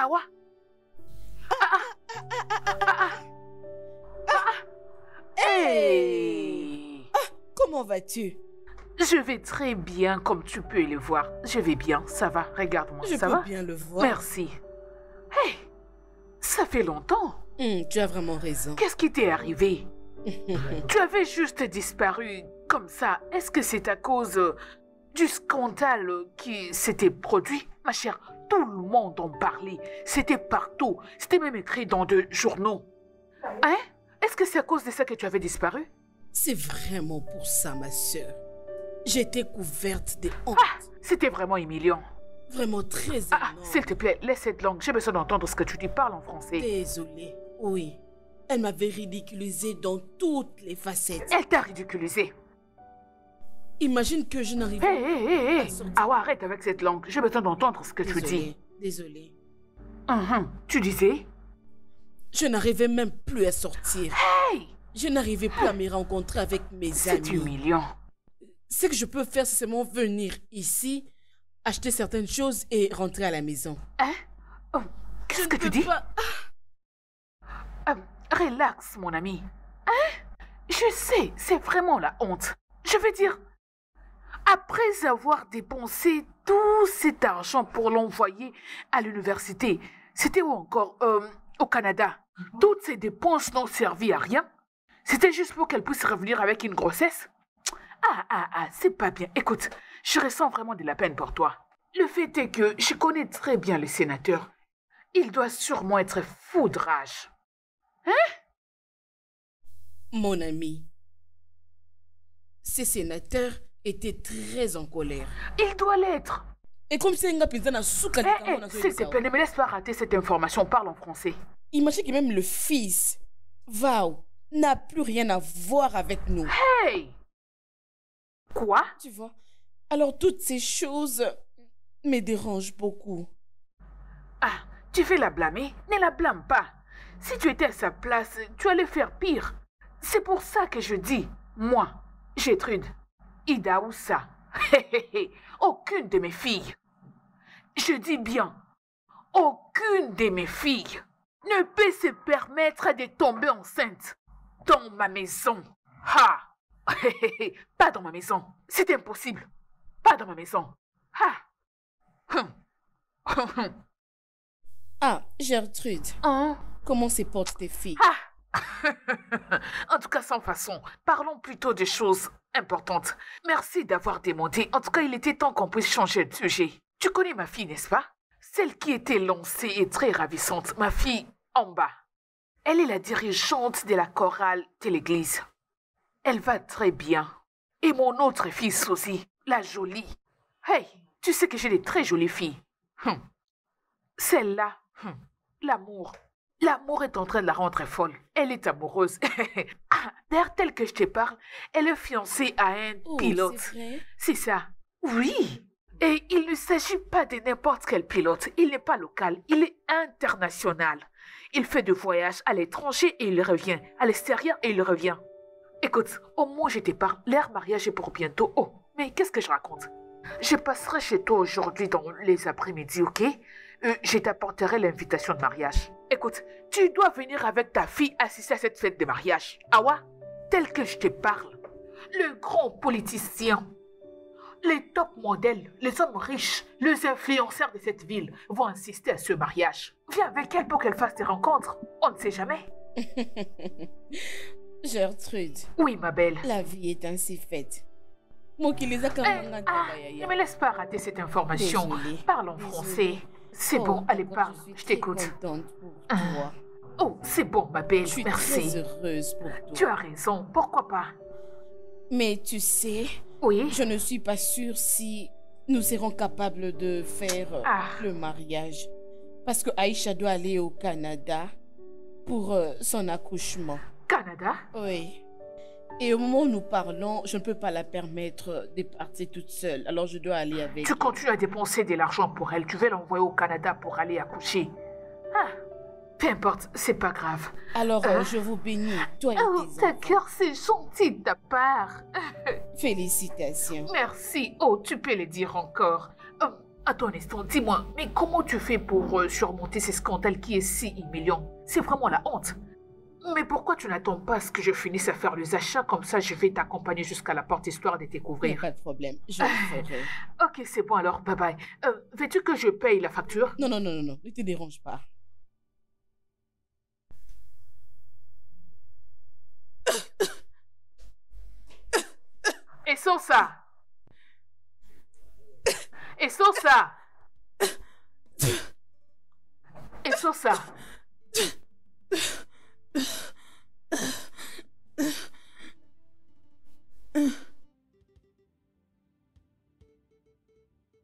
Awa? Hey! Comment vas-tu? Je vais très bien, comme tu peux le voir. Je vais bien, ça va, regarde-moi, ça va? Je peux bien le voir. Merci. Hey! Ça fait longtemps. Tu as vraiment raison. Qu'est-ce qui t'est arrivé? Tu avais juste disparu comme ça. Est-ce que c'est à cause du scandale qui s'était produit? Ma chère, tout le monde en parlait. C'était partout. C'était même écrit dans des journaux. Hein? Est-ce que c'est à cause de ça que tu avais disparu? C'est vraiment pour ça, ma sœur. J'étais couverte de honte. Ah! C'était vraiment humiliant. Vraiment très énorme. Ah, s'il te plaît, laisse cette langue. J'ai besoin d'entendre ce que tu dis. Parle en français. Désolée. Oui. Elle m'avait ridiculisée dans toutes les facettes. Elle t'a ridiculisé. Imagine que je n'arrivais Hé, à sortir. Ah ouais, arrête avec cette langue. J'ai besoin d'entendre ce que tu dis. Désolée. Tu disais? Je n'arrivais même plus à sortir. Hey! Je n'arrivais plus à me rencontrer avec mes amis. C'est humiliant. Ce que je peux faire, c'est seulement venir ici, acheter certaines choses et rentrer à la maison. Hein? Oh, qu'est-ce que tu dis? Relax, mon ami. Hein? Je sais, c'est vraiment la honte. Je veux dire, après avoir dépensé tout cet argent pour l'envoyer à l'université, c'était où encore? Au Canada. Toutes ces dépenses n'ont servi à rien. C'était juste pour qu'elle puisse revenir avec une grossesse. C'est pas bien. Écoute, je ressens vraiment de la peine pour toi. Le fait est que je connais très bien le sénateur. Il doit sûrement être fou de rage. Hein? Mon ami, ces sénateurs étaient très en colère. Il doit l'être. Et comme c'est un pizza na souka S'il te plaît, ne me laisse pas rater cette information. Parle en français. Imagine que même le fils, Vao, n'a plus rien à voir avec nous. Hey! Quoi? Tu vois? Alors toutes ces choses me dérangent beaucoup. Ah, tu veux la blâmer? Ne la blâme pas. Si tu étais à sa place, tu allais faire pire. C'est pour ça que je dis, moi, Gertrude, Ida Oussa, aucune de mes filles, je dis bien, aucune de mes filles ne peut se permettre de tomber enceinte dans ma maison. Pas dans ma maison. C'est impossible. Pas dans ma maison. Gertrude. Comment se portent tes filles? En tout cas, sans façon. Parlons plutôt de choses importantes. Merci d'avoir demandé. En tout cas, il était temps qu'on puisse changer de sujet. Tu connais ma fille, n'est-ce pas? Celle qui était lancée et très ravissante. Ma fille, en bas. Elle est la dirigeante de la chorale de l'église. Elle va très bien. Et mon autre fils aussi, la jolie. Hey, tu sais que j'ai des très jolies filles. Celle-là, l'amour. L'amour est en train de la rendre folle. Elle est amoureuse. D'ailleurs, tel que je te parle, elle est fiancée à un pilote. C'est vrai? C'est ça. Oui. Et il ne s'agit pas de n'importe quel pilote. Il n'est pas local. Il est international. Il fait des voyages à l'étranger et il revient. À l'extérieur et il revient. Écoute, au moins je te parle. Leur mariage est pour bientôt. Oh, mais qu'est-ce que je raconte? Je passerai chez toi aujourd'hui dans les après-midi, ok? Je t'apporterai l'invitation de mariage. Écoute, tu dois venir avec ta fille assister à cette fête de mariage. Awa, tel que je te parle, le grand politicien, les top modèles, les hommes riches, les influenceurs de cette ville vont assister à ce mariage. Viens avec elle pour qu'elle fasse des rencontres. On ne sait jamais. Gertrude. Oui, ma belle. La vie est ainsi faite. Ne me laisse pas rater cette information. Désolée. Parle en français. C'est bon, allez, parle. Je t'écoute. Contente pour toi. Oh, c'est bon, ma belle. Je suis Merci. très heureuse pour toi. Tu as raison. Pourquoi pas? Mais tu sais, Oui. je ne suis pas sûre si nous serons capables de faire le mariage. Parce que Aïcha doit aller au Canada pour son accouchement. Canada? Oui. Et au moment où nous parlons, je ne peux pas la permettre de partir toute seule. Alors je dois aller avec Tu elle. continues à dépenser de l'argent pour elle. Tu veux l'envoyer au Canada pour aller accoucher. Peu importe, c'est pas grave. Alors je vous bénis, toi et tes enfants. D'accord, c'est gentil de ta part. Félicitations. Merci. Oh, tu peux le dire encore. Attends un instant, dis-moi, mais comment tu fais pour surmonter ces scandales qui est si humiliant? C'est vraiment la honte. Mais pourquoi tu n'attends pas à ce que je finisse à faire les achats? Comme ça, je vais t'accompagner jusqu'à la porte histoire de Il n'y a découvrir. pas de problème, je le ferai. Ok, c'est bon alors, bye bye. Veux-tu que je paye la facture? Non, non, non, non, non, ne te dérange pas. Et sans ça. Et sans ça. Et sans ça.